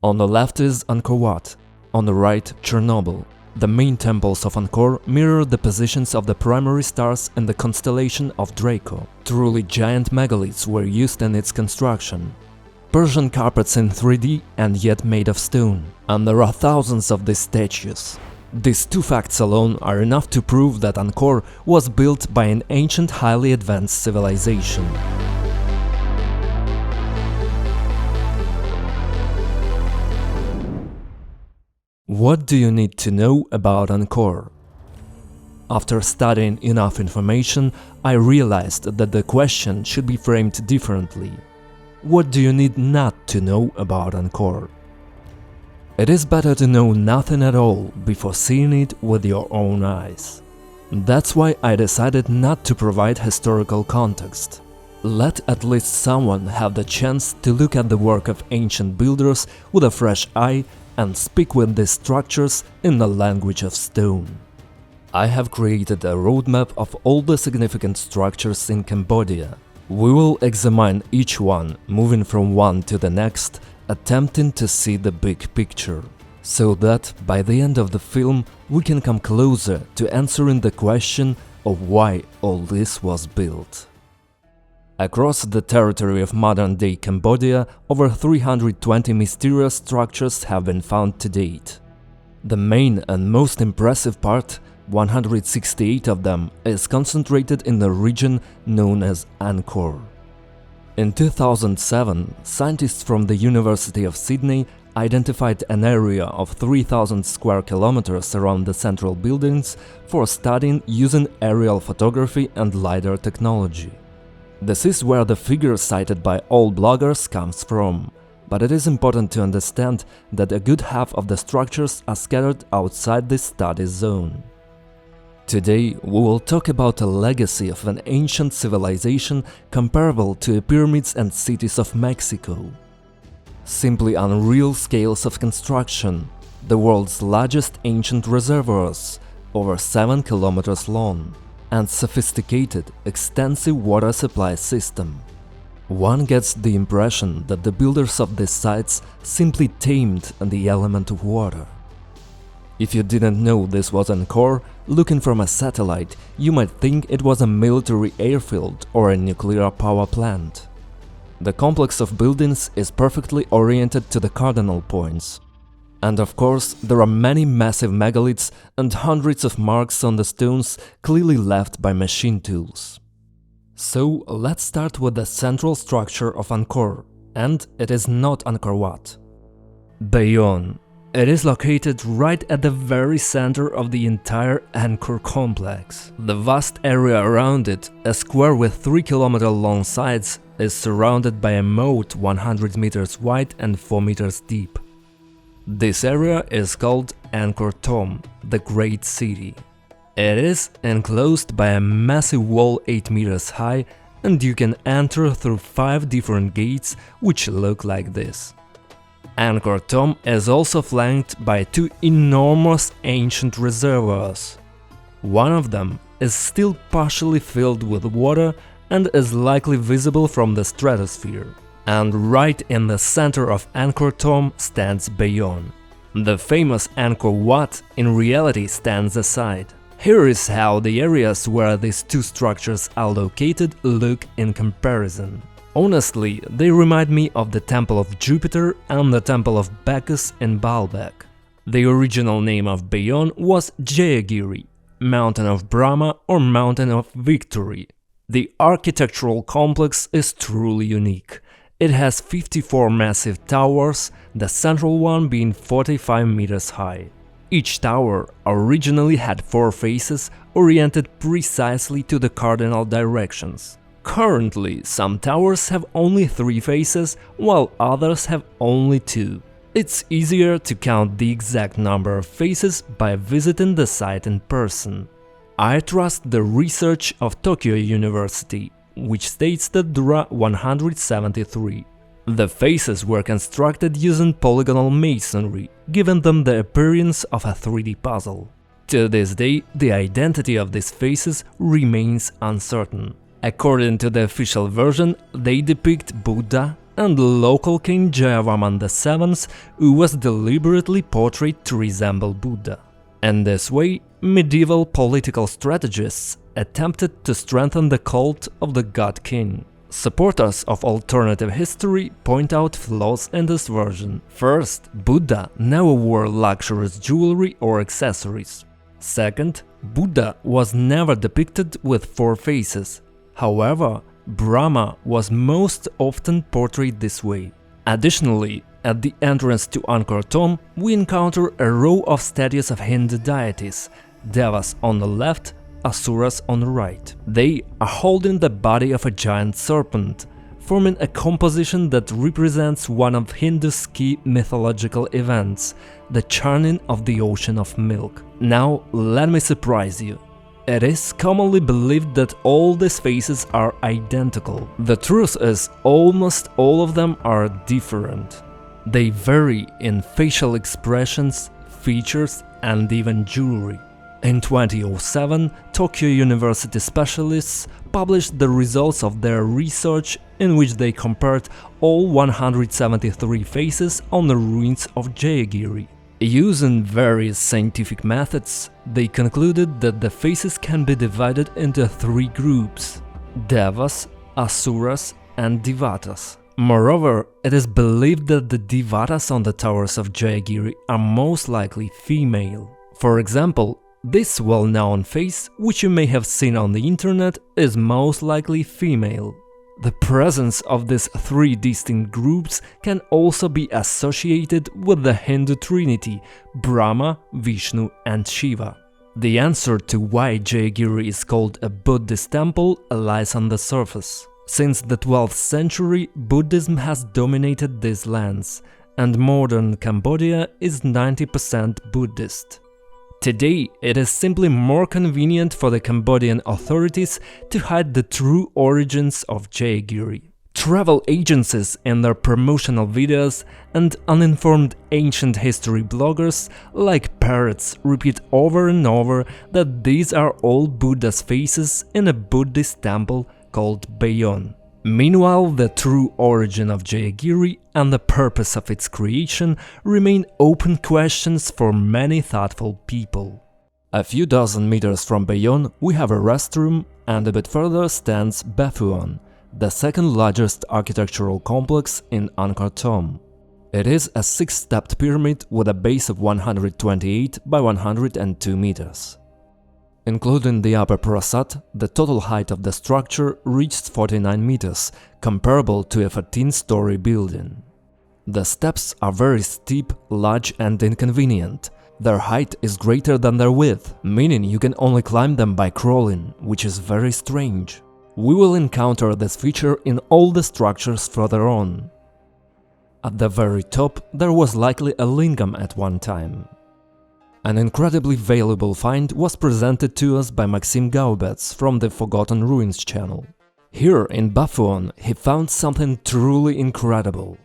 On the left is Angkor Wat, on the right Chernobyl. The main temples of Angkor mirror the positions of the primary stars in the constellation of Draco. Truly giant megaliths were used in its construction. Persian carpets in 3D and yet made of stone, and there are thousands of these statues. These two facts alone are enough to prove that Angkor was built by an ancient, highly advanced civilization. What do you need to know about Angkor? After studying enough information, I realized that the question should be framed differently. What do you need not to know about Angkor? It is better to know nothing at all before seeing it with your own eyes. That's why I decided not to provide historical context. Let at least someone have the chance to look at the work of ancient builders with a fresh eye and speak with these structures in the language of stone. I have created a roadmap of all the significant structures in Cambodia. We will examine each one, moving from one to the next, attempting to see the big picture, so that by the end of the film we can come closer to answering the question of why all this was built. Across the territory of modern-day Cambodia, over 320 mysterious structures have been found to date. The main and most impressive part, 168 of them, is concentrated in the region known as Angkor. In 2007, scientists from the University of Sydney identified an area of 3,000 square kilometers around the central buildings for studying using aerial photography and LiDAR technology. This is where the figure cited by all bloggers comes from, but it is important to understand that a good half of the structures are scattered outside this study zone. Today we will talk about a legacy of an ancient civilization comparable to the pyramids and cities of Mexico. Simply unreal scales of construction, the world's largest ancient reservoirs, over 7 kilometers long, and sophisticated, extensive water supply system. One gets the impression that the builders of these sites simply tamed the element of water. If you didn't know this was Angkor, looking from a satellite, you might think it was a military airfield or a nuclear power plant. The complex of buildings is perfectly oriented to the cardinal points. And of course, there are many massive megaliths and hundreds of marks on the stones clearly left by machine tools. So let's start with the central structure of Angkor, and it is not Angkor Wat. Bayon. It is located right at the very center of the entire Angkor complex. The vast area around it, a square with 3 km long sides, is surrounded by a moat 100 meters wide and 4 meters deep. This area is called Angkor Thom, the Great City. It is enclosed by a massive wall 8 meters high, and you can enter through 5 different gates which look like this. Angkor Thom is also flanked by 2 enormous ancient reservoirs. One of them is still partially filled with water and is likely visible from the stratosphere. And right in the center of Angkor Thom stands Bayon. The famous Angkor Wat in reality stands aside. Here is how the areas where these two structures are located look in comparison. Honestly, they remind me of the Temple of Jupiter and the Temple of Bacchus in Baalbek. The original name of Bayon was Jayagiri, Mountain of Brahma or Mountain of Victory. The architectural complex is truly unique. It has 54 massive towers, the central one being 45 meters high. Each tower originally had 4 faces oriented precisely to the cardinal directions. Currently, some towers have only 3 faces, while others have only 2. It's easier to count the exact number of faces by visiting the site in person. I trust the research of Tokyo University, which states that there are 173. The faces were constructed using polygonal masonry, giving them the appearance of a 3D puzzle. To this day, the identity of these faces remains uncertain. According to the official version, they depict Buddha, and local king Jayavarman VII, who was deliberately portrayed to resemble Buddha. In this way, medieval political strategists attempted to strengthen the cult of the God King. Supporters of alternative history point out flaws in this version. First, Buddha never wore luxurious jewelry or accessories. Second, Buddha was never depicted with four faces. However, Brahma was most often portrayed this way. Additionally, at the entrance to Angkor Thom, we encounter a row of statues of Hindu deities, Devas on the left, Asuras on the right. They are holding the body of a giant serpent, forming a composition that represents one of Hindu's key mythological events, the churning of the ocean of milk. Now, let me surprise you. It is commonly believed that all these faces are identical. The truth is, almost all of them are different. They vary in facial expressions, features, and even jewelry. In 2007, Tokyo University specialists published the results of their research in which they compared all 173 faces on the ruins of Jayagiri. Using various scientific methods, they concluded that the faces can be divided into three groups: Devas, Asuras, and Devatas. Moreover, it is believed that the Devatas on the towers of Jayagiri are most likely female. For example, this well-known face, which you may have seen on the internet, is most likely female. The presence of these three distinct groups can also be associated with the Hindu trinity Brahma, Vishnu, and Shiva. The answer to why Jayagiri is called a Buddhist temple lies on the surface. Since the 12th century, Buddhism has dominated these lands, and modern Cambodia is 90% Buddhist. Today, it is simply more convenient for the Cambodian authorities to hide the true origins of Jayagiri. Travel agencies in their promotional videos and uninformed ancient history bloggers like parrots repeat over and over that these are all Buddha's faces in a Buddhist temple called Bayon. Meanwhile, the true origin of Jayagiri and the purpose of its creation remain open questions for many thoughtful people. A few dozen meters from Bayon, we have a restroom, and a bit further stands Baphuon, the second largest architectural complex in Angkor Thom. It is a six-stepped pyramid with a base of 128 by 102 meters. Including the upper Prasat, the total height of the structure reached 49 meters, comparable to a 14-story building. The steps are very steep, large and inconvenient. Their height is greater than their width, meaning you can only climb them by crawling, which is very strange. We will encounter this feature in all the structures further on. At the very top, there was likely a lingam at one time. An incredibly valuable find was presented to us by Maxim Gaubetz from the Forgotten Ruins channel. Here in Baphuon, he found something truly incredible.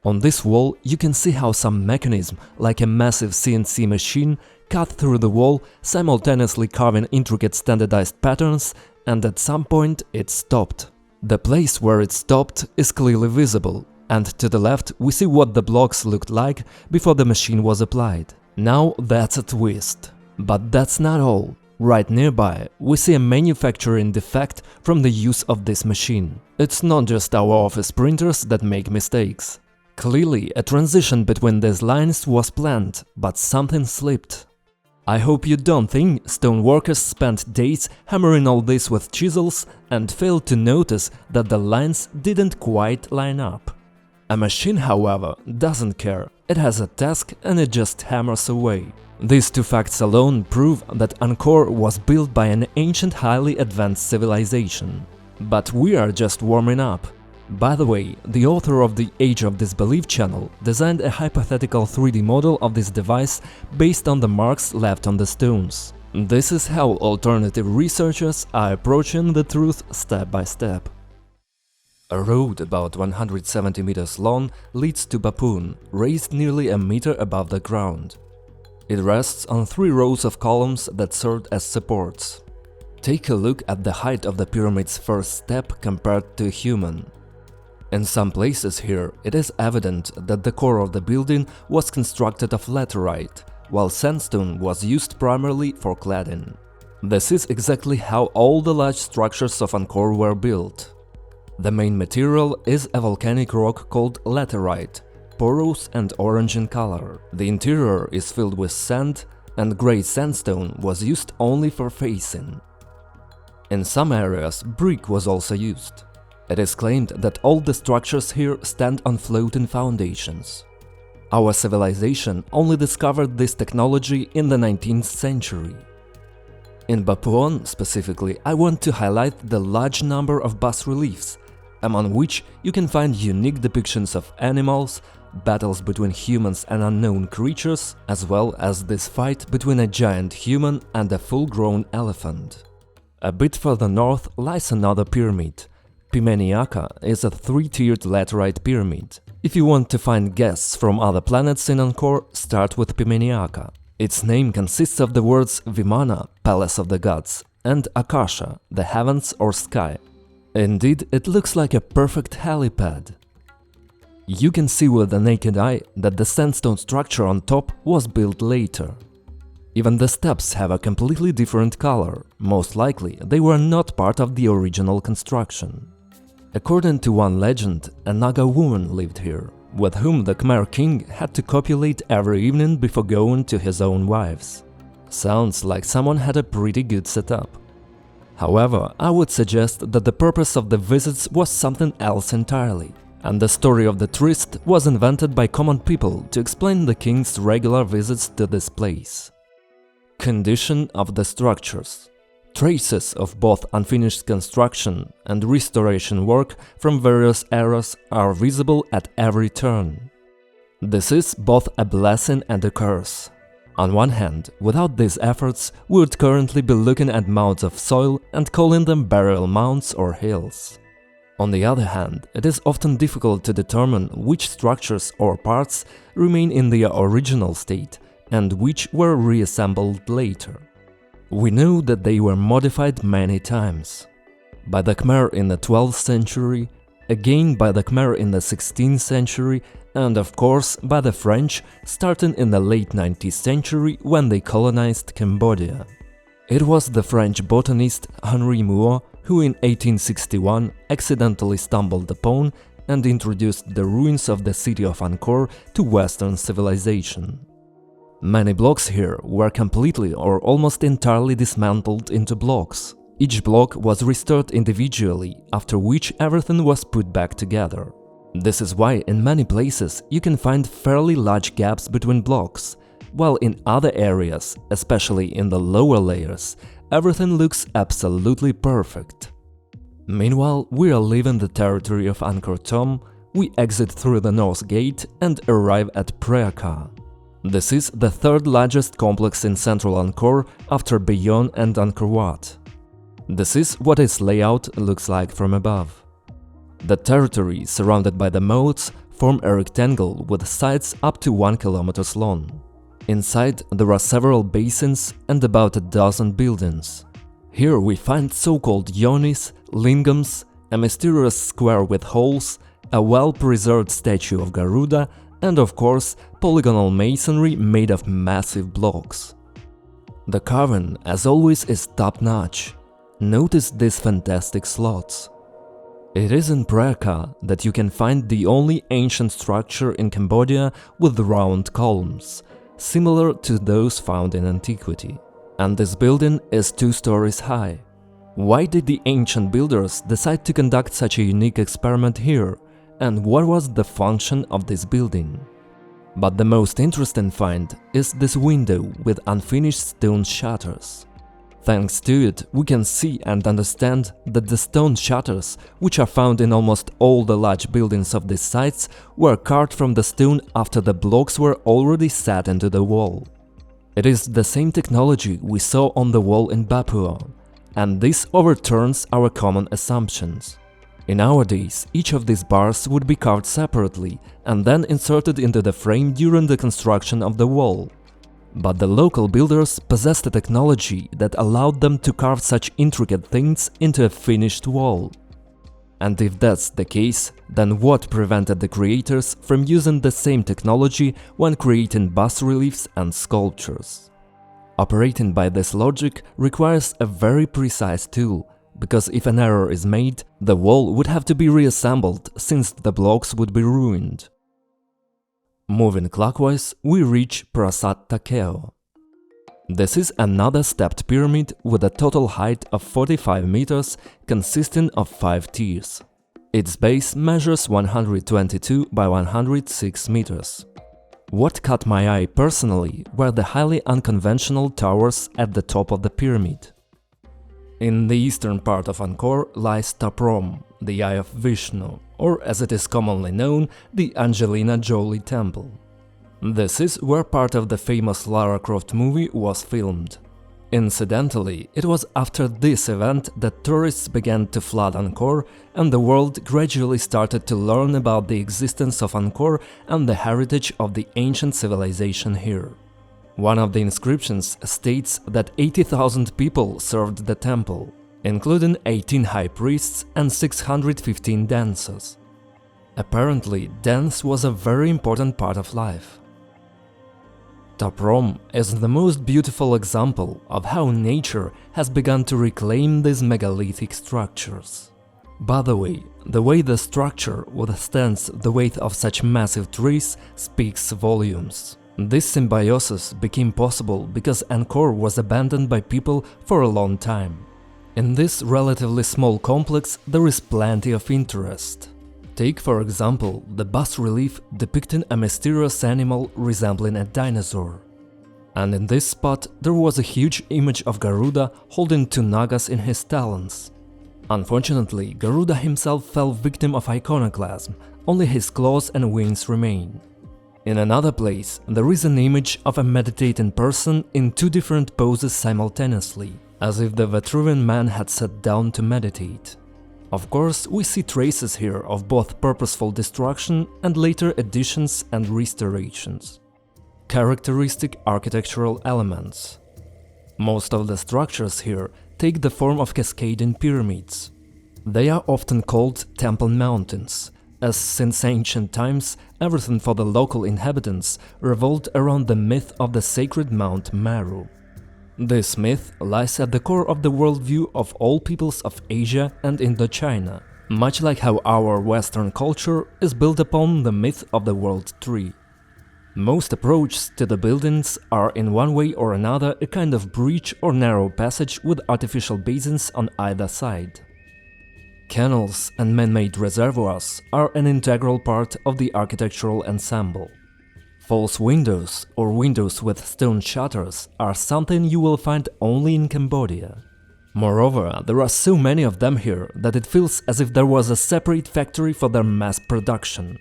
On this wall, you can see how some mechanism, like a massive CNC machine, cut through the wall, simultaneously carving intricate standardized patterns, and at some point it stopped. The place where it stopped is clearly visible, and to the left we see what the blocks looked like before the machine was applied. Now that's a twist. But that's not all. Right nearby, we see a manufacturing defect from the use of this machine. It's not just our office printers that make mistakes. Clearly, a transition between these lines was planned, but something slipped. I hope you don't think stone workers spent days hammering all this with chisels and failed to notice that the lines didn't quite line up. A machine, however, doesn't care. It has a task and it just hammers away. These two facts alone prove that Angkor was built by an ancient, highly advanced civilization. But we are just warming up. By the way, the author of the Age of Disbelief channel designed a hypothetical 3D model of this device based on the marks left on the stones. This is how alternative researchers are approaching the truth step by step. A road about 170 meters long leads to Baphuon, raised nearly a meter above the ground. It rests on 3 rows of columns that served as supports. Take a look at the height of the pyramid's first step compared to a human. In some places here, it is evident that the core of the building was constructed of laterite, while sandstone was used primarily for cladding. This is exactly how all the large structures of Angkor were built. The main material is a volcanic rock called laterite, porous and orange in color. The interior is filled with sand, and grey sandstone was used only for facing. In some areas, brick was also used. It is claimed that all the structures here stand on floating foundations. Our civilization only discovered this technology in the 19th century. In Baphuon specifically, I want to highlight the large number of bas-reliefs, among which you can find unique depictions of animals, battles between humans and unknown creatures, as well as this fight between a giant human and a full-grown elephant. A bit further north lies another pyramid. Phimeanakas is a three-tiered laterite pyramid. If you want to find guests from other planets in Angkor, start with Phimeanakas. Its name consists of the words Vimana, palace of the gods, and Akasha, the heavens or sky. Indeed, it looks like a perfect helipad. You can see with the naked eye that the sandstone structure on top was built later. Even the steps have a completely different color. Most likely, they were not part of the original construction. According to one legend, a Naga woman lived here, with whom the Khmer king had to copulate every evening before going to his own wives. Sounds like someone had a pretty good setup. However, I would suggest that the purpose of the visits was something else entirely, and the story of the tryst was invented by common people to explain the king's regular visits to this place. Condition of the structures. Traces of both unfinished construction and restoration work from various eras are visible at every turn. This is both a blessing and a curse. On one hand, without these efforts, we would currently be looking at mounds of soil and calling them burial mounds or hills. On the other hand, it is often difficult to determine which structures or parts remain in their original state and which were reassembled later. We know that they were modified many times. By the Khmer in the 12th century, again by the Khmer in the 16th century, and of course by the French starting in the late 19th century when they colonized Cambodia. It was the French botanist Henri Mouot who in 1861 accidentally stumbled upon and introduced the ruins of the city of Angkor to Western civilization. Many blocks here were completely or almost entirely dismantled into blocks. Each block was restored individually, after which everything was put back together. This is why in many places you can find fairly large gaps between blocks, while in other areas, especially in the lower layers, everything looks absolutely perfect. Meanwhile, we are leaving the territory of Angkor Thom, we exit through the north gate and arrive at Preah. This is the third largest complex in central Angkor after Bayon and Angkor Wat. This is what its layout looks like from above. The territory, surrounded by the moats, form a rectangle with sides up to 1 kilometer long. Inside there are several basins and about a dozen buildings. Here we find so-called yonis, lingums, a mysterious square with holes, a well-preserved statue of Garuda, and of course polygonal masonry made of massive blocks. The carving, as always, is top-notch. Notice these fantastic slots. It is in Preah that you can find the only ancient structure in Cambodia with round columns, similar to those found in antiquity. And this building is 2 stories high. Why did the ancient builders decide to conduct such a unique experiment here, and what was the function of this building? But the most interesting find is this window with unfinished stone shutters. Thanks to it, we can see and understand that the stone shutters, which are found in almost all the large buildings of these sites, were carved from the stone after the blocks were already set into the wall. It is the same technology we saw on the wall in Baphuon, and this overturns our common assumptions. In our days, each of these bars would be carved separately and then inserted into the frame during the construction of the wall. But the local builders possessed a technology that allowed them to carve such intricate things into a finished wall. And if that's the case, then what prevented the creators from using the same technology when creating bas-reliefs and sculptures? Operating by this logic requires a very precise tool, because if an error is made, the wall would have to be reassembled since the blocks would be ruined. Moving clockwise, we reach Prasat Teao. This is another stepped pyramid with a total height of 45 meters consisting of 5 tiers. Its base measures 122 by 106 meters. What caught my eye personally were the highly unconventional towers at the top of the pyramid. In the eastern part of Angkor lies Prohm, the Eye of Vishnu, or as it is commonly known, the Angelina Jolie Temple. This is where part of the famous Lara Croft movie was filmed. Incidentally, it was after this event that tourists began to flood Angkor and the world gradually started to learn about the existence of Angkor and the heritage of the ancient civilization here. One of the inscriptions states that 80,000 people served the temple, including 18 high priests and 615 dancers. Apparently, dance was a very important part of life. Prohm is the most beautiful example of how nature has begun to reclaim these megalithic structures. By the way the structure withstands the weight of such massive trees speaks volumes. This symbiosis became possible because Angkor was abandoned by people for a long time. In this relatively small complex there is plenty of interest. Take, for example, the bas-relief depicting a mysterious animal resembling a dinosaur. And in this spot there was a huge image of Garuda holding 2 Nagas in his talons. Unfortunately, Garuda himself fell victim of iconoclasm, only his claws and wings remain. In another place, there is an image of a meditating person in 2 different poses simultaneously, as if the Vitruvian man had sat down to meditate. Of course, we see traces here of both purposeful destruction and later additions and restorations. Characteristic architectural elements. Most of the structures here take the form of cascading pyramids. They are often called temple mountains, as since ancient times everything for the local inhabitants revolved around the myth of the sacred Mount Meru. This myth lies at the core of the worldview of all peoples of Asia and Indochina, much like how our Western culture is built upon the myth of the World Tree. Most approaches to the buildings are in one way or another a kind of breach or narrow passage with artificial basins on either side. Canals and man-made reservoirs are an integral part of the architectural ensemble. False windows or windows with stone shutters are something you will find only in Cambodia. Moreover, there are so many of them here that it feels as if there was a separate factory for their mass production.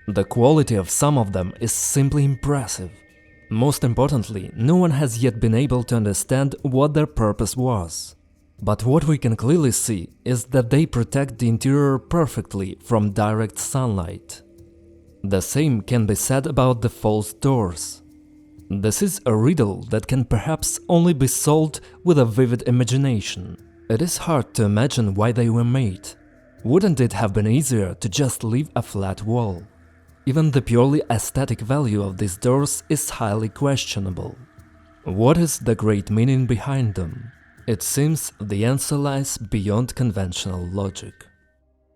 The quality of some of them is simply impressive. Most importantly, no one has yet been able to understand what their purpose was. But what we can clearly see is that they protect the interior perfectly from direct sunlight. The same can be said about the false doors. This is a riddle that can perhaps only be solved with a vivid imagination. It is hard to imagine why they were made. Wouldn't it have been easier to just leave a flat wall? Even the purely aesthetic value of these doors is highly questionable. What is the great meaning behind them? It seems the answer lies beyond conventional logic.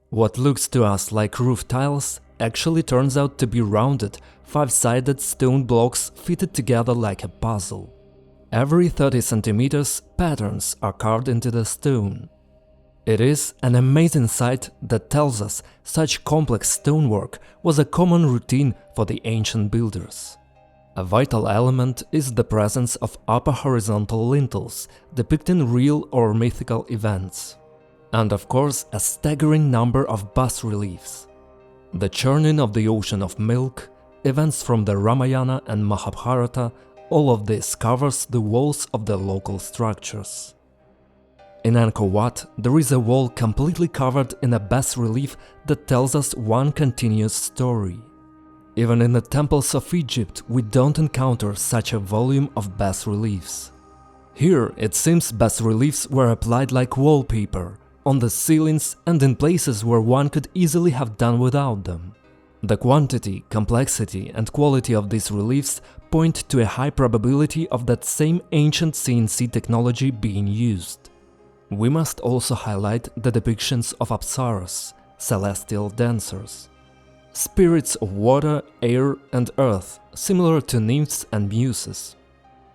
What looks to us like roof tiles actually turns out to be rounded, 5-sided stone blocks fitted together like a puzzle. Every 30 centimeters, patterns are carved into the stone. It is an amazing sight that tells us such complex stonework was a common routine for the ancient builders. A vital element is the presence of upper horizontal lintels depicting real or mythical events. And of course, a staggering number of bas-reliefs. The churning of the ocean of milk, events from the Ramayana and Mahabharata, all of this covers the walls of the local structures. In Angkor Wat, there is a wall completely covered in a bas-relief that tells us one continuous story. Even in the temples of Egypt, we don't encounter such a volume of bas-reliefs. Here, it seems bas-reliefs were applied like wallpaper, on the ceilings and in places where one could easily have done without them. The quantity, complexity and quality of these reliefs point to a high probability of that same ancient CNC technology being used. We must also highlight the depictions of apsaras, celestial dancers, spirits of water, air and earth, similar to nymphs and muses.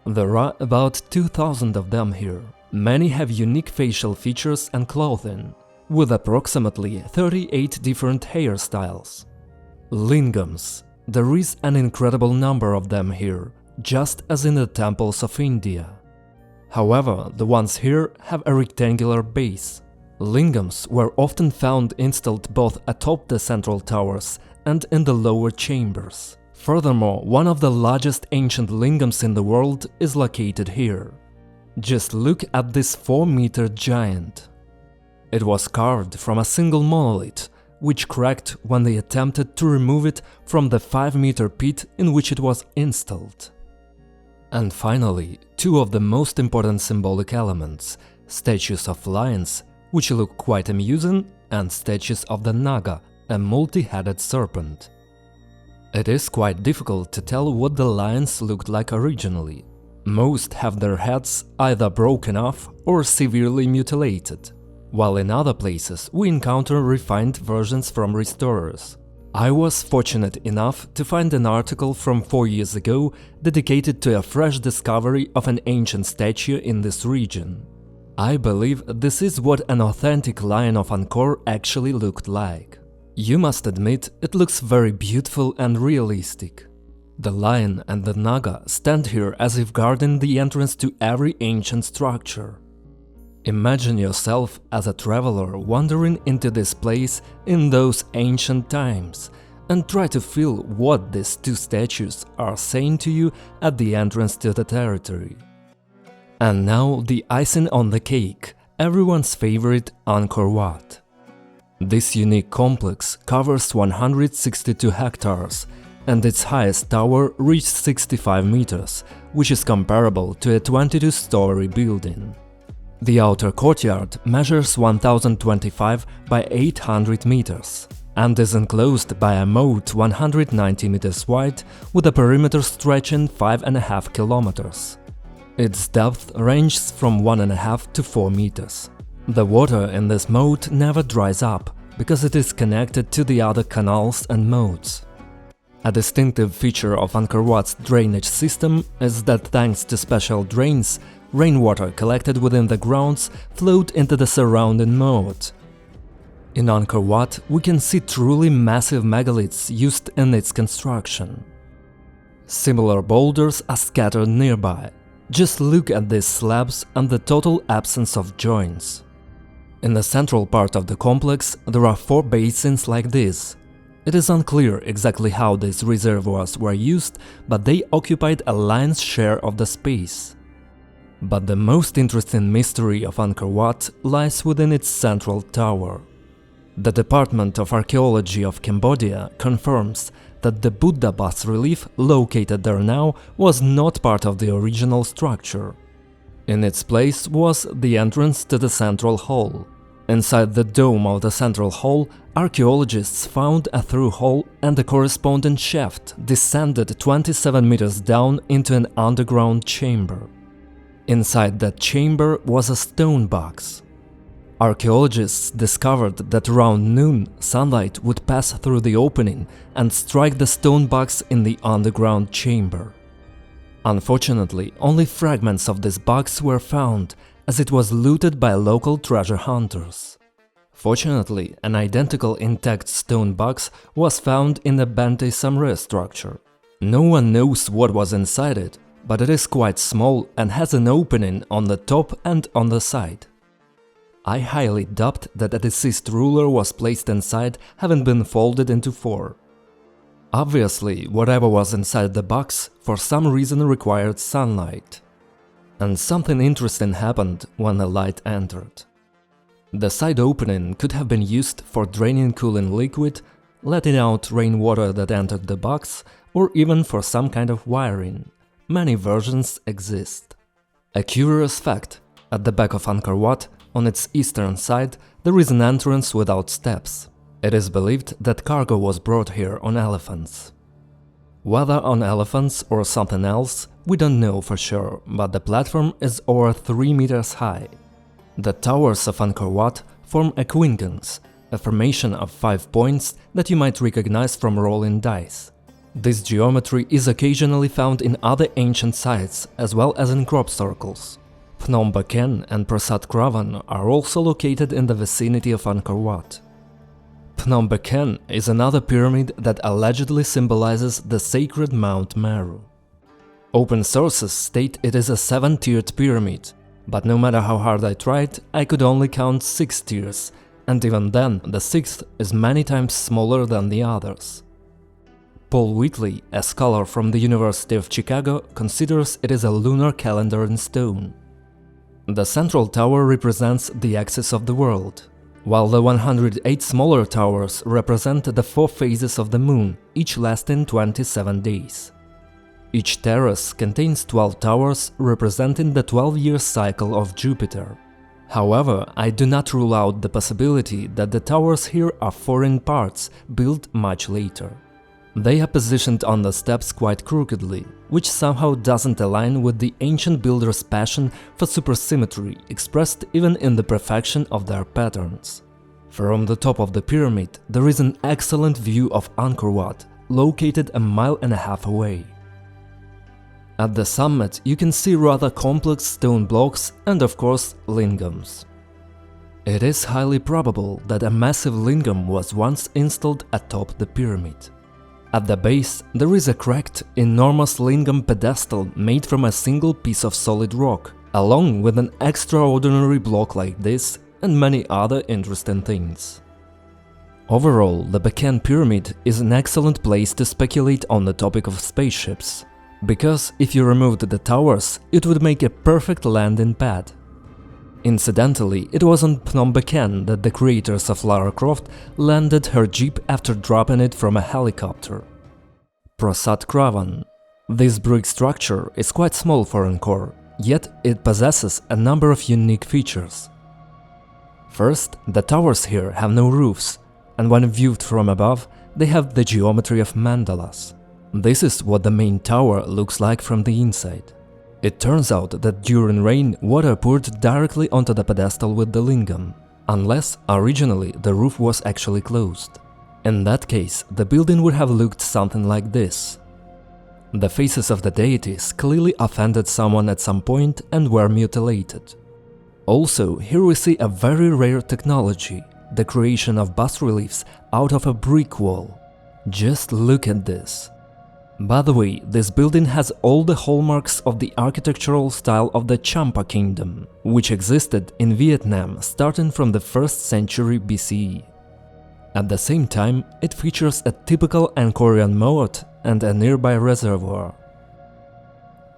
There are about 2,000 of them here. Many have unique facial features and clothing, with approximately 38 different hairstyles. Lingums. There is an incredible number of them here, just as in the temples of India. However, the ones here have a rectangular base. Lingams were often found installed both atop the central towers and in the lower chambers. Furthermore, one of the largest ancient lingams in the world is located here. Just look at this 4-meter giant. It was carved from a single monolith, which cracked when they attempted to remove it from the 5-meter pit in which it was installed. And finally, two of the most important symbolic elements, statues of lions, which look quite amusing, and statues of the Naga, a multi-headed serpent. It is quite difficult to tell what the lions looked like originally. Most have their heads either broken off or severely mutilated, while in other places we encounter refined versions from restorers. I was fortunate enough to find an article from 4 years ago dedicated to a fresh discovery of an ancient statue in this region. I believe this is what an authentic lion of Angkor actually looked like. You must admit, it looks very beautiful and realistic. The lion and the Naga stand here as if guarding the entrance to every ancient structure. Imagine yourself as a traveler wandering into this place in those ancient times and try to feel what these two statues are saying to you at the entrance to the territory. And now the icing on the cake, everyone's favorite Angkor Wat. This unique complex covers 162 hectares and its highest tower reached 65 meters, which is comparable to a 22-story building. The outer courtyard measures 1025 by 800 meters and is enclosed by a moat 190 meters wide with a perimeter stretching 5.5 kilometers. Its depth ranges from 1.5 to 4 meters. The water in this moat never dries up because it is connected to the other canals and moats. A distinctive feature of Angkor Wat's drainage system is that thanks to special drains, rainwater collected within the grounds flowed into the surrounding moat. In Angkor Wat, we can see truly massive megaliths used in its construction. Similar boulders are scattered nearby. Just look at these slabs and the total absence of joints. In the central part of the complex, there are 4 basins like this. It is unclear exactly how these reservoirs were used, but they occupied a lion's share of the space. But the most interesting mystery of Angkor Wat lies within its central tower. The Department of Archaeology of Cambodia confirms that the Buddha bas-relief located there now was not part of the original structure. In its place was the entrance to the central hall. Inside the dome of the central hall, archaeologists found a through hole and a corresponding shaft descended 27 meters down into an underground chamber. Inside that chamber was a stone box. Archaeologists discovered that around noon, sunlight would pass through the opening and strike the stone box in the underground chamber. Unfortunately, only fragments of this box were found, as it was looted by local treasure hunters. Fortunately, an identical intact stone box was found in the Bante Samre structure. No one knows what was inside it, but it is quite small and has an opening on the top and on the side. I highly doubt that a deceased ruler was placed inside, having been folded into 4. Obviously, whatever was inside the box for some reason required sunlight. And something interesting happened when the light entered. The side opening could have been used for draining cooling liquid, letting out rainwater that entered the box, or even for some kind of wiring. Many versions exist. A curious fact: at the back of Angkor Wat, On its eastern side, there is an entrance without steps. It is believed that cargo was brought here on elephants. Whether on elephants or something else, we don't know for sure, but the platform is over 3 meters high. The towers of Angkor Wat form a quinquens, a formation of 5 points that you might recognize from rolling dice. This geometry is occasionally found in other ancient sites as well as in crop circles. Phnom Bakheng and Prasat Kravan are also located in the vicinity of Angkor Wat. Phnom Bakheng is another pyramid that allegedly symbolizes the sacred Mount Meru. Open sources state it is a 7-tiered pyramid, but no matter how hard I tried, I could only count 6 tiers, and even then the 6th is many times smaller than the others. Paul Whitley, a scholar from the University of Chicago, considers it is a lunar calendar in stone. The central tower represents the axis of the world, while the 108 smaller towers represent the 4 phases of the moon, each lasting 27 days. Each terrace contains 12 towers representing the 12-year cycle of Jupiter. However, I do not rule out the possibility that the towers here are foreign parts built much later. They are positioned on the steps quite crookedly, which somehow doesn't align with the ancient builders' passion for supersymmetry expressed even in the perfection of their patterns. From the top of the pyramid, there is an excellent view of Angkor Wat, located a 1.5 miles away. At the summit, you can see rather complex stone blocks and, of course, lingums. It is highly probable that a massive lingam was once installed atop the pyramid. At the base, there is a cracked, enormous lingam pedestal made from a single piece of solid rock, along with an extraordinary block like this and many other interesting things. Overall, the Bakan pyramid is an excellent place to speculate on the topic of spaceships, because if you removed the towers, it would make a perfect landing pad. Incidentally, it was on Phnom Bakheng that the creators of Lara Croft landed her jeep after dropping it from a helicopter. Prasat Kravan. This brick structure is quite small for Angkor, yet it possesses a number of unique features. First, the towers here have no roofs, and when viewed from above, they have the geometry of mandalas. This is what the main tower looks like from the inside. It turns out that during rain, water poured directly onto the pedestal with the lingam, unless originally the roof was actually closed. In that case, the building would have looked something like this. The faces of the deities clearly offended someone at some point and were mutilated. Also, here we see a very rare technology, the creation of bas-reliefs out of a brick wall. Just look at this. By the way, this building has all the hallmarks of the architectural style of the Champa kingdom, which existed in Vietnam starting from the 1st century BCE. At the same time, it features a typical Angkorian moat and a nearby reservoir.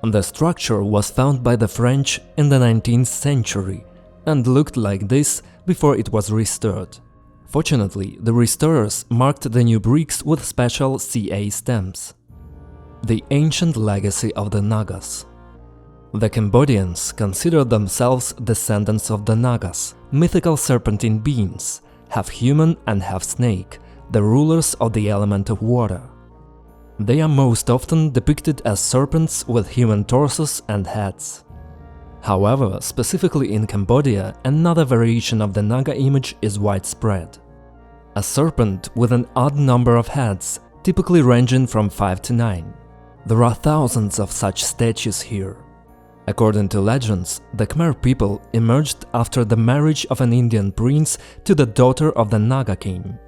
The structure was found by the French in the 19th century and looked like this before it was restored. Fortunately, the restorers marked the new bricks with special CA stamps. The ancient legacy of the Nagas. The Cambodians consider themselves descendants of the Nagas, mythical serpentine beings, half human and half snake, the rulers of the element of water. They are most often depicted as serpents with human torsos and heads. However, specifically in Cambodia, another variation of the Naga image is widespread. A serpent with an odd number of heads, typically ranging from 5 to 9. There are thousands of such statues here. According to legends, the Khmer people emerged after the marriage of an Indian prince to the daughter of the Naga king.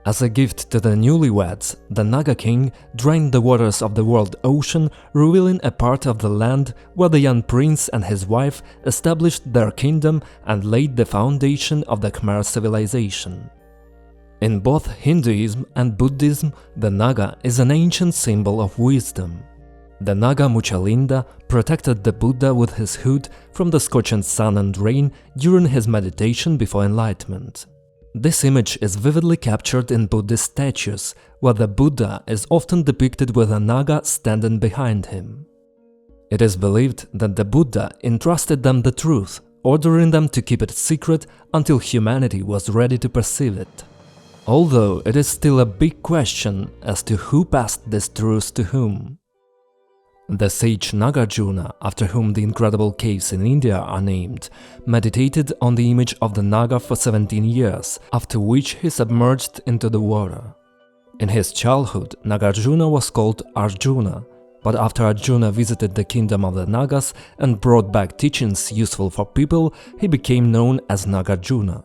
As a gift to the newlyweds, the Naga king drained the waters of the world ocean, revealing a part of the land where the young prince and his wife established their kingdom and laid the foundation of the Khmer civilization. In both Hinduism and Buddhism, the Naga is an ancient symbol of wisdom. The Naga Muchalinda protected the Buddha with his hood from the scorching sun and rain during his meditation before enlightenment. This image is vividly captured in Buddhist statues, where the Buddha is often depicted with a Naga standing behind him. It is believed that the Buddha entrusted them the truth, ordering them to keep it secret until humanity was ready to perceive it. Although it is still a big question as to who passed this truth to whom. The sage Nagarjuna, after whom the incredible caves in India are named, meditated on the image of the Naga for 17 years, after which he submerged into the water. In his childhood, Nagarjuna was called Arjuna, but after Arjuna visited the kingdom of the Nagas and brought back teachings useful for people, he became known as Nagarjuna.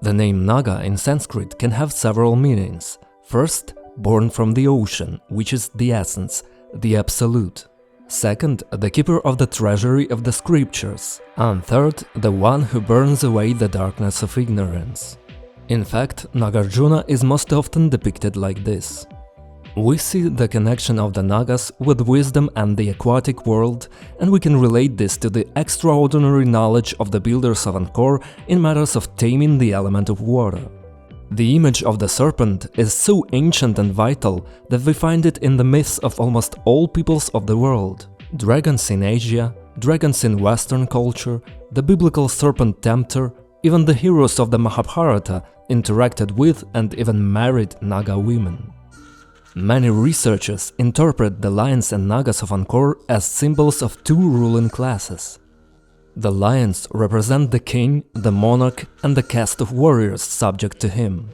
The name Naga in Sanskrit can have several meanings. First, born from the ocean, which is the essence, the absolute. Second, the keeper of the treasury of the scriptures. And third, the one who burns away the darkness of ignorance. In fact, Nagarjuna is most often depicted like this. We see the connection of the Nagas with wisdom and the aquatic world, and we can relate this to the extraordinary knowledge of the builders of Angkor in matters of taming the element of water. The image of the serpent is so ancient and vital that we find it in the myths of almost all peoples of the world. Dragons in Asia, dragons in Western culture, the biblical serpent tempter, even the heroes of the Mahabharata interacted with and even married Naga women. Many researchers interpret the lions and Nagas of Angkor as symbols of two ruling classes. The lions represent the king, the monarch, and the caste of warriors subject to him.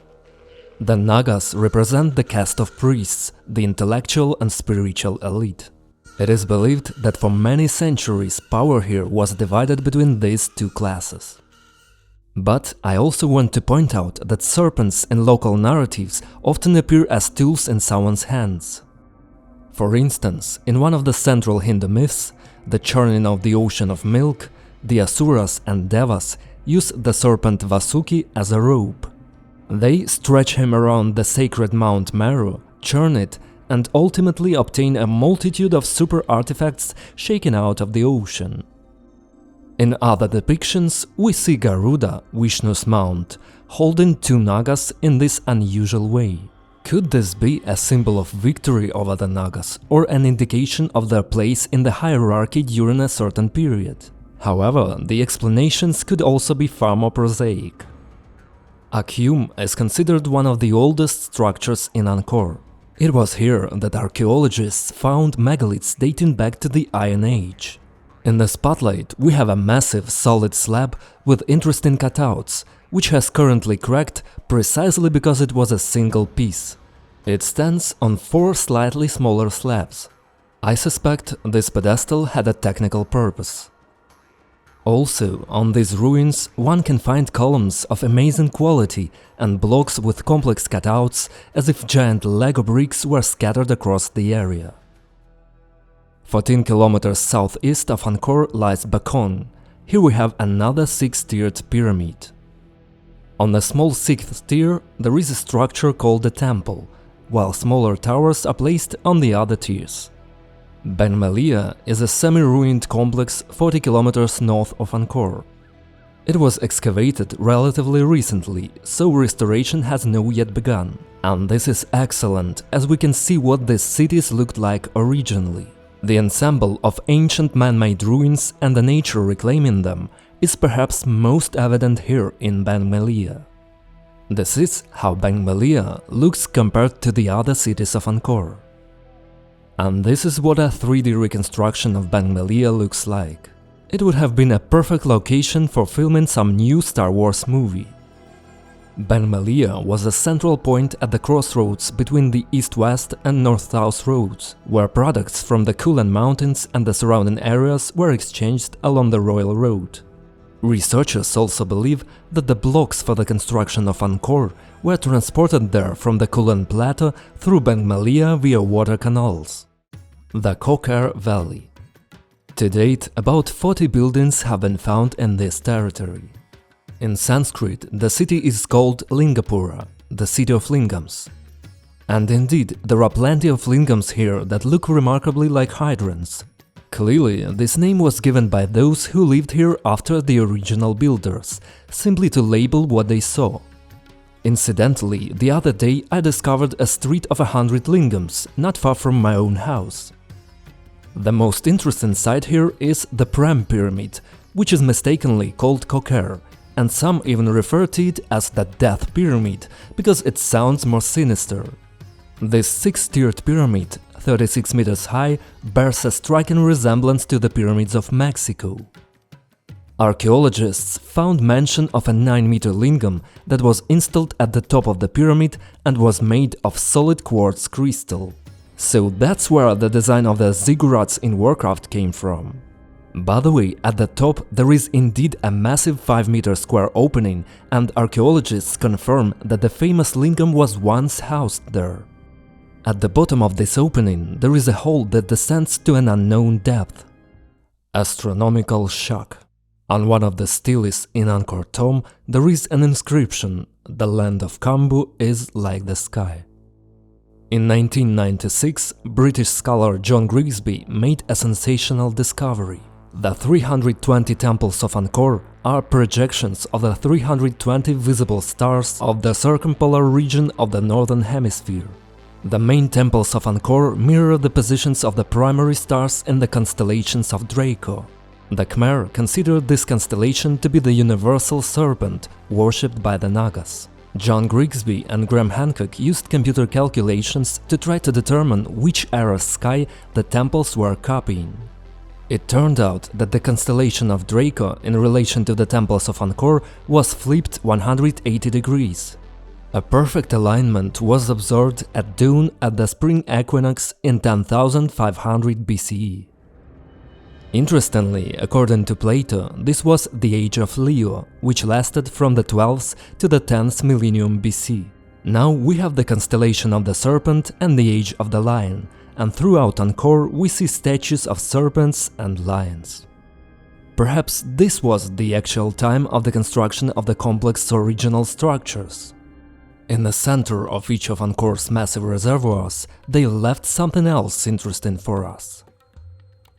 The Nagas represent the caste of priests, the intellectual and spiritual elite. It is believed that for many centuries power here was divided between these two classes. But I also want to point out that serpents in local narratives often appear as tools in someone's hands. For instance, in one of the central Hindu myths, the churning of the ocean of milk, the Asuras and Devas use the serpent Vasuki as a rope. They stretch him around the sacred Mount Meru, churn it, and ultimately obtain a multitude of super artifacts shaken out of the ocean. In other depictions, we see Garuda, Vishnu's mount, holding two Nagas in this unusual way. Could this be a symbol of victory over the Nagas, or an indication of their place in the hierarchy during a certain period? However, the explanations could also be far more prosaic. Akyum is considered one of the oldest structures in Angkor. It was here that archaeologists found megaliths dating back to the Iron Age. In the spotlight, we have a massive solid slab with interesting cutouts, which has currently cracked precisely because it was a single piece. It stands on 4 slightly smaller slabs. I suspect this pedestal had a technical purpose. Also, on these ruins, one can find columns of amazing quality and blocks with complex cutouts as if giant Lego bricks were scattered across the area. 14 kilometers southeast of Angkor lies Bakong. Here we have another 6-tiered pyramid. On the small 6th tier there is a structure called a temple, while smaller towers are placed on the other tiers. Beng Mealea is a semi-ruined complex 40 kilometers north of Angkor. It was excavated relatively recently, so restoration has not yet begun. And this is excellent, as we can see what these cities looked like originally. The ensemble of ancient man-made ruins and the nature reclaiming them is perhaps most evident here in Beng Mealea. This is how Beng Mealea looks compared to the other cities of Angkor. And this is what a 3D reconstruction of Beng Mealea looks like. It would have been a perfect location for filming some new Star Wars movie. Beng Mealea was a central point at the crossroads between the east-west and north-south roads, where products from the Kulen Mountains and the surrounding areas were exchanged along the Royal Road. Researchers also believe that the blocks for the construction of Angkor were transported there from the Kulen Plateau through Beng Mealea via water canals. The Kokar Valley. To date, about 40 buildings have been found in this territory. In Sanskrit, the city is called Lingapura, the city of lingams. And indeed, there are plenty of lingams here that look remarkably like hydrants. Clearly, this name was given by those who lived here after the original builders, simply to label what they saw. Incidentally, the other day I discovered a street of 100 lingams, not far from my own house. The most interesting site here is the Prem pyramid, which is mistakenly called Koker, and some even refer to it as the Death Pyramid, because it sounds more sinister. This six-tiered pyramid, 36 meters high, bears a striking resemblance to the pyramids of Mexico. Archaeologists found mention of a 9-meter lingam that was installed at the top of the pyramid and was made of solid quartz crystal. So that's where the design of the ziggurats in Warcraft came from. By the way, at the top there is indeed a massive 5-meter square opening, and archaeologists confirm that the famous lingam was once housed there. At the bottom of this opening there is a hole that descends to an unknown depth. Astronomical shock. On one of the steles in Angkor Thom there is an inscription: "The land of Kambu is like the sky." In 1996, British scholar John Grigsby made a sensational discovery. The 320 temples of Angkor are projections of the 320 visible stars of the circumpolar region of the Northern Hemisphere. The main temples of Angkor mirror the positions of the primary stars in the constellations of Draco. The Khmer considered this constellation to be the universal serpent, worshipped by the Nagas. John Grigsby and Graham Hancock used computer calculations to try to determine which era's sky the temples were copying. It turned out that the constellation of Draco in relation to the temples of Angkor was flipped 180 degrees. A perfect alignment was observed at dawn at the spring equinox in 10,500 BCE. Interestingly, according to Plato, this was the age of Leo, which lasted from the 12th to the 10th millennium BC. Now we have the constellation of the serpent and the age of the lion, and throughout Angkor we see statues of serpents and lions. Perhaps this was the actual time of the construction of the complex original structures. In the center of each of Angkor's massive reservoirs, they left something else interesting for us.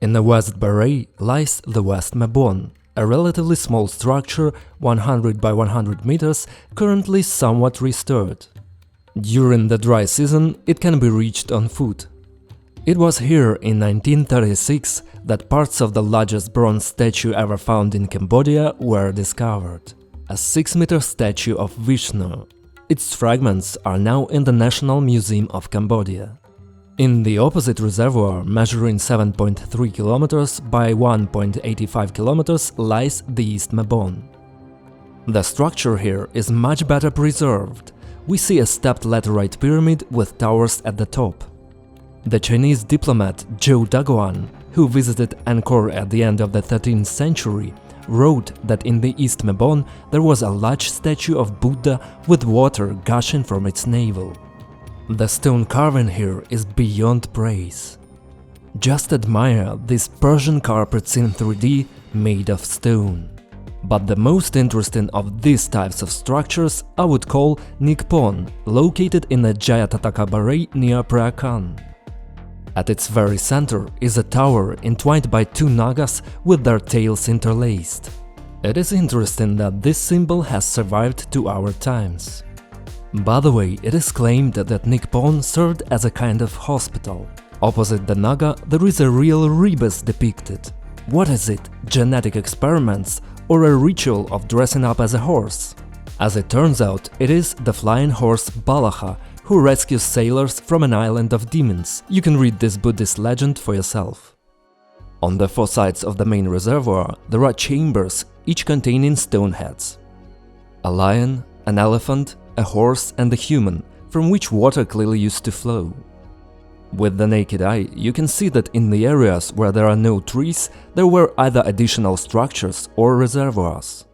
In the West Baray lies the West Mebon, a relatively small structure, 100 by 100 meters, currently somewhat restored. During the dry season it can be reached on foot. It was here in 1936 that parts of the largest bronze statue ever found in Cambodia were discovered. A 6-meter statue of Vishnu. Its fragments are now in the National Museum of Cambodia. In the opposite reservoir, measuring 7.3 kilometers by 1.85 kilometers, lies the East Mebon. The structure here is much better preserved. We see a stepped laterite pyramid with towers at the top. The Chinese diplomat Zhou Daguan, who visited Angkor at the end of the 13th century, wrote that in the East Mebon there was a large statue of Buddha with water gushing from its navel. The stone carving here is beyond praise. Just admire these Persian carpets in 3D made of stone. But the most interesting of these types of structures I would call Neak Pean, located in the Jayatataka Baray near Preah Khan. At its very center is a tower entwined by two Nagas with their tails interlaced. It is interesting that this symbol has survived to our times. By the way, it is claimed that Neak Pean served as a kind of hospital. Opposite the Naga there is a real rebus depicted. What is it? Genetic experiments or a ritual of dressing up as a horse? As it turns out, it is the flying horse Balaha, who rescues sailors from an island of demons. You can read this Buddhist legend for yourself. On the four sides of the main reservoir there are chambers, each containing stone heads. A lion, an elephant, a horse and a human, from which water clearly used to flow. With the naked eye, you can see that in the areas where there are no trees, there were either additional structures or reservoirs.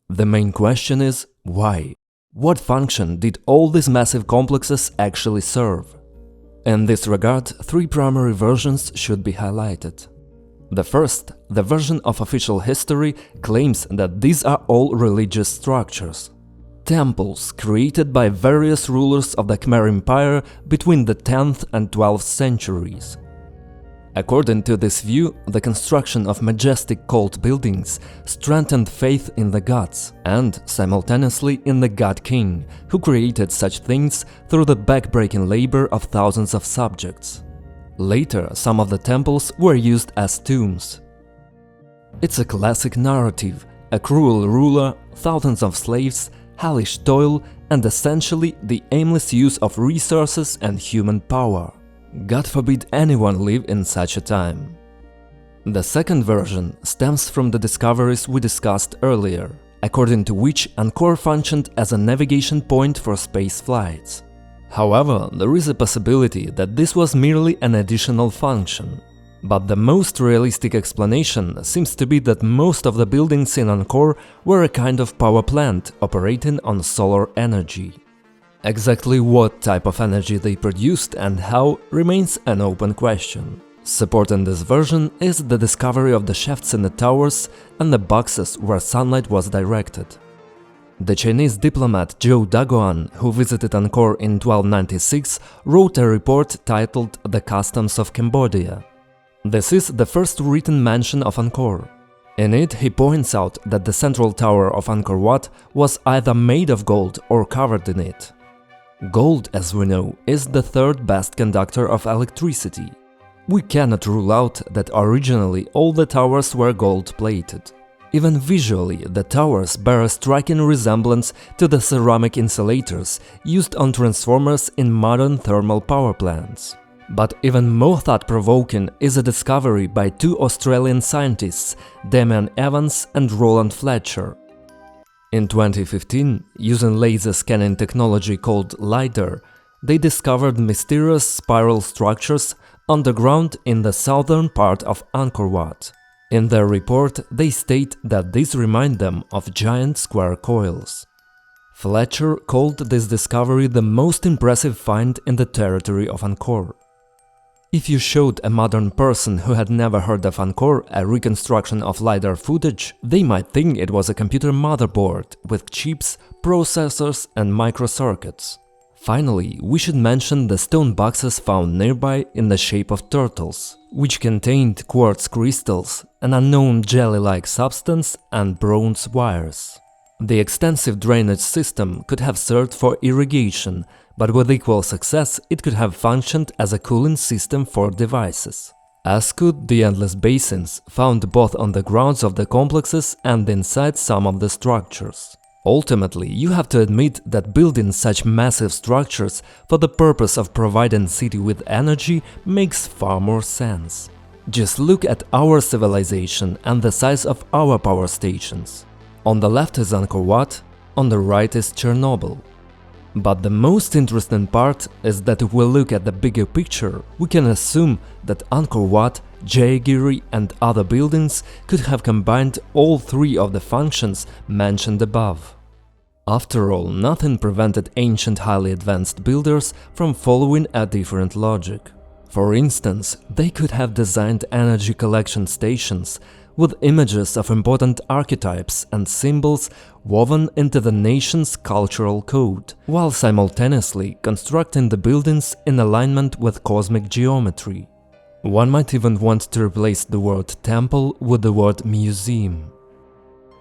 The main question is, why? What function did all these massive complexes actually serve? In this regard, three primary versions should be highlighted. The first, the version of official history, claims that these are all religious structures. Temples created by various rulers of the Khmer Empire between the 10th and 12th centuries. According to this view, the construction of majestic cult buildings strengthened faith in the gods and, simultaneously, in the God King, who created such things through the backbreaking labor of thousands of subjects. Later, some of the temples were used as tombs. It's a classic narrative, a cruel ruler, thousands of slaves, hellish toil, and essentially the aimless use of resources and human power. God forbid anyone live in such a time. The second version stems from the discoveries we discussed earlier, according to which Angkor functioned as a navigation point for space flights. However, there is a possibility that this was merely an additional function. But the most realistic explanation seems to be that most of the buildings in Angkor were a kind of power plant operating on solar energy. Exactly what type of energy they produced and how remains an open question. Supporting this version is the discovery of the shafts in the towers and the boxes where sunlight was directed. The Chinese diplomat Zhou Daguan, who visited Angkor in 1296, wrote a report titled The Customs of Cambodia. This is the first written mention of Angkor. In it, he points out that the central tower of Angkor Wat was either made of gold or covered in it. Gold, as we know, is the third best conductor of electricity. We cannot rule out that originally all the towers were gold-plated. Even visually, the towers bear a striking resemblance to the ceramic insulators used on transformers in modern thermal power plants. But even more thought-provoking is a discovery by two Australian scientists, Damien Evans and Roland Fletcher. In 2015, using laser scanning technology called LiDAR, they discovered mysterious spiral structures underground in the southern part of Angkor Wat. In their report, they state that these remind them of giant square coils. Fletcher called this discovery the most impressive find in the territory of Angkor. If you showed a modern person who had never heard of Angkor a reconstruction of LiDAR footage, they might think it was a computer motherboard with chips, processors and microcircuits. Finally, we should mention the stone boxes found nearby in the shape of turtles, which contained quartz crystals, an unknown jelly-like substance and bronze wires. The extensive drainage system could have served for irrigation, but with equal success it could have functioned as a cooling system for devices. As could the endless basins, found both on the grounds of the complexes and inside some of the structures. Ultimately, you have to admit that building such massive structures for the purpose of providing city with energy makes far more sense. Just look at our civilization and the size of our power stations. On the left is Angkor Wat, on the right is Chernobyl. But the most interesting part is that if we look at the bigger picture, we can assume that Angkor Wat, Jayagiri and other buildings could have combined all three of the functions mentioned above. After all, nothing prevented ancient highly advanced builders from following a different logic. For instance, they could have designed energy collection stations with images of important archetypes and symbols woven into the nation's cultural code, while simultaneously constructing the buildings in alignment with cosmic geometry. One might even want to replace the word temple with the word museum.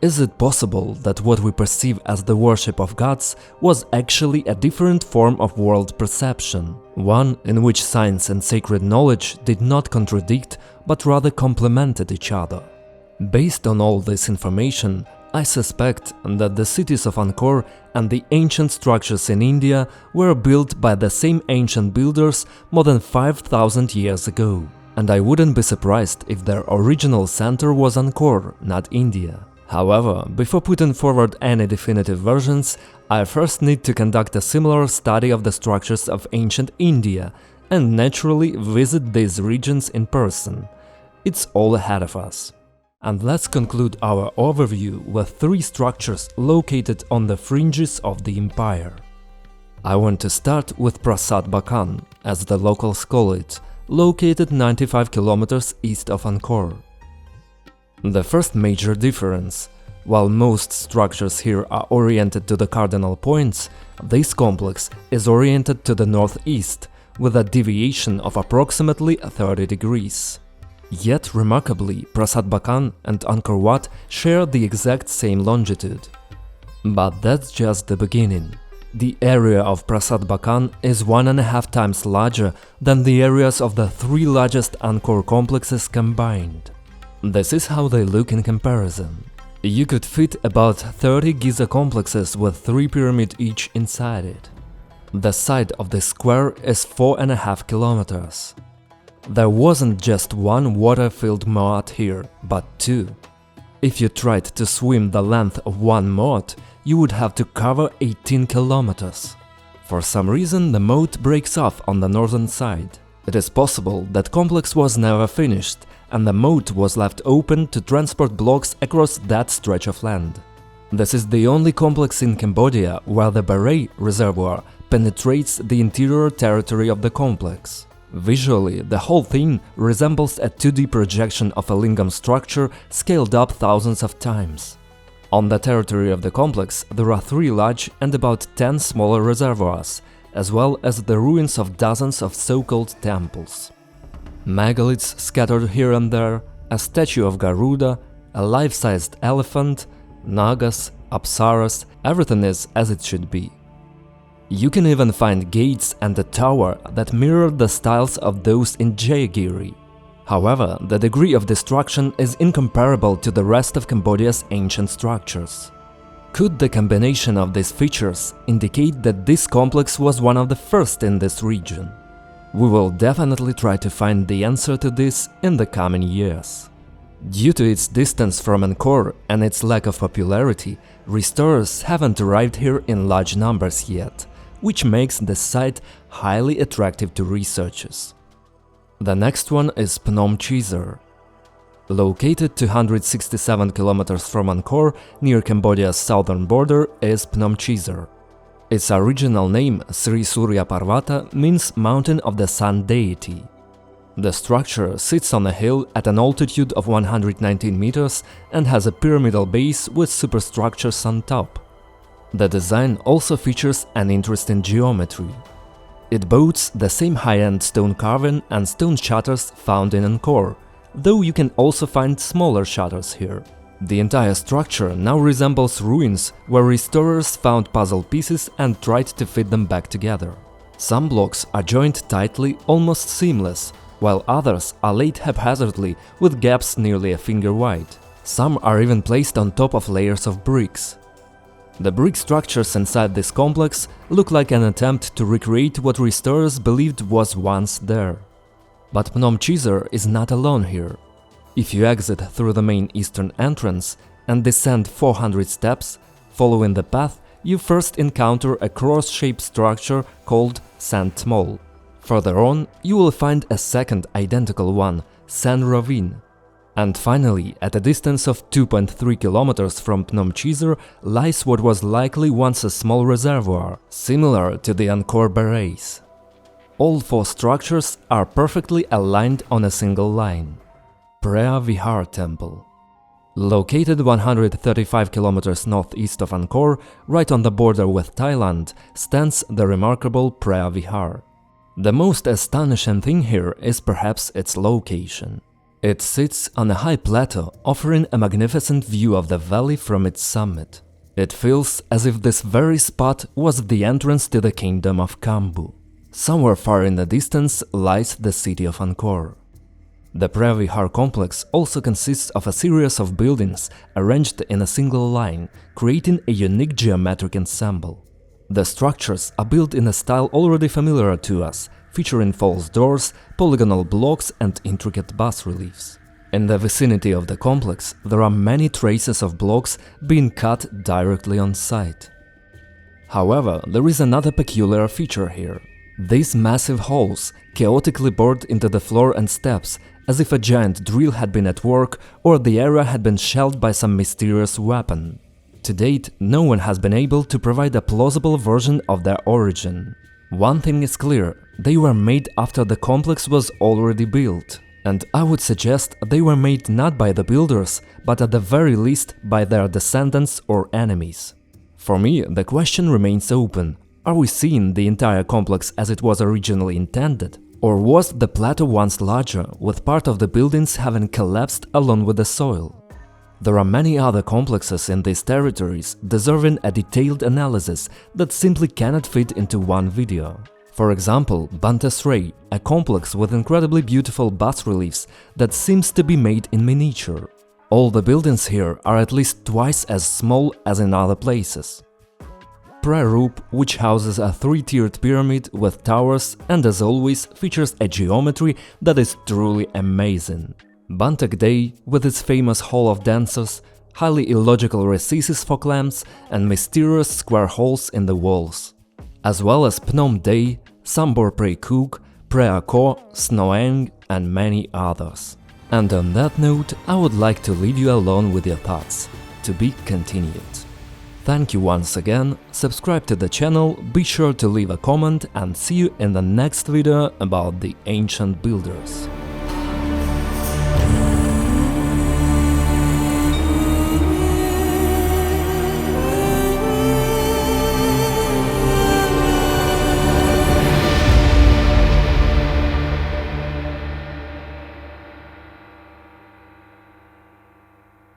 Is it possible that what we perceive as the worship of gods was actually a different form of world perception, one in which science and sacred knowledge did not contradict but rather complemented each other? Based on all this information, I suspect that the cities of Angkor and the ancient structures in India were built by the same ancient builders more than 5,000 years ago. And I wouldn't be surprised if their original center was Angkor, not India. However, before putting forward any definitive versions, I first need to conduct a similar study of the structures of ancient India and naturally visit these regions in person. It's all ahead of us. And let's conclude our overview with three structures located on the fringes of the empire. I want to start with Prasat Bakan, as the locals call it, located 95 kilometers east of Angkor. The first major difference: while most structures here are oriented to the cardinal points, this complex is oriented to the northeast, with a deviation of approximately 30 degrees. Yet, remarkably, Prasat Bakan and Angkor Wat share the exact same longitude. But that's just the beginning. The area of Prasat Bakan is 1.5 times larger than the areas of the three largest Angkor complexes combined. This is how they look in comparison. You could fit about 30 Giza complexes with 3 pyramids each inside it. The side of the square is 4.5 kilometers. There wasn't just one water-filled moat here, but 2. If you tried to swim the length of one moat, you would have to cover 18 kilometers. For some reason, the moat breaks off on the northern side. It is possible that complex was never finished, and the moat was left open to transport blocks across that stretch of land. This is the only complex in Cambodia where the Baray reservoir penetrates the interior territory of the complex. Visually, the whole thing resembles a 2D projection of a lingam structure scaled up thousands of times. On the territory of the complex, there are 3 large and about 10 smaller reservoirs, as well as the ruins of dozens of so-called temples. Megaliths scattered here and there, a statue of Garuda, a life-sized elephant, Nagas, Apsaras, everything is as it should be. You can even find gates and a tower that mirror the styles of those in Jayagiri. However, the degree of destruction is incomparable to the rest of Cambodia's ancient structures. Could the combination of these features indicate that this complex was one of the first in this region? We will definitely try to find the answer to this in the coming years. Due to its distance from Angkor and its lack of popularity, restorers haven't arrived here in large numbers yet, which makes the site highly attractive to researchers. The next one is Phnom Chisor. Located 267 kilometers from Angkor, near Cambodia's southern border, is Phnom Chisor. Its original name, Sri Surya Parvata, means Mountain of the Sun Deity. The structure sits on a hill at an altitude of 119 meters and has a pyramidal base with superstructures on top. The design also features an interesting geometry. It boasts the same high-end stone carving and stone shutters found in Angkor, though you can also find smaller shutters here. The entire structure now resembles ruins where restorers found puzzle pieces and tried to fit them back together. Some blocks are joined tightly, almost seamless, while others are laid haphazardly with gaps nearly a finger wide. Some are even placed on top of layers of bricks. The brick structures inside this complex look like an attempt to recreate what restorers believed was once there. But Phnom Chisor is not alone here. If you exit through the main eastern entrance and descend 400 steps, following the path, you first encounter a cross-shaped structure called Sand Mole. Further on, you will find a second identical one, Sand Ravine. And finally, at a distance of 2.3 kilometers from Phnom Chisor lies what was likely once a small reservoir, similar to the Angkor Barays. All 4 structures are perfectly aligned on a single line. Preah Vihear Temple. Located 135 kilometers northeast of Angkor, right on the border with Thailand, stands the remarkable Preah Vihear. The most astonishing thing here is perhaps its location. It sits on a high plateau, offering a magnificent view of the valley from its summit. It feels as if this very spot was the entrance to the kingdom of Kambu. Somewhere far in the distance lies the city of Angkor. The Preah Vihear complex also consists of a series of buildings arranged in a single line, creating a unique geometric ensemble. The structures are built in a style already familiar to us, featuring false doors, polygonal blocks and intricate bas-reliefs. In the vicinity of the complex, there are many traces of blocks being cut directly on site. However, there is another peculiar feature here. These massive holes, chaotically bored into the floor and steps, as if a giant drill had been at work or the area had been shelled by some mysterious weapon. To date, no one has been able to provide a plausible version of their origin. One thing is clear, they were made after the complex was already built, and I would suggest they were made not by the builders, but at the very least by their descendants or enemies. For me, the question remains open. Are we seeing the entire complex as it was originally intended? Or was the plateau once larger, with part of the buildings having collapsed along with the soil? There are many other complexes in these territories deserving a detailed analysis that simply cannot fit into one video. For example, Bantesray, a complex with incredibly beautiful bas-reliefs that seems to be made in miniature. All the buildings here are at least twice as small as in other places. Preah, which houses a three-tiered pyramid with towers and as always features a geometry that is truly amazing. Bantak Day, with its famous Hall of Dancers, highly illogical recesses for lamps and mysterious square holes in the walls. As well as Phnom Day, Sambor Prey Cook, Preah Ko, Snoang and many others. And on that note, I would like to leave you alone with your thoughts. To be continued. Thank you once again, subscribe to the channel, be sure to leave a comment and see you in the next video about the ancient builders.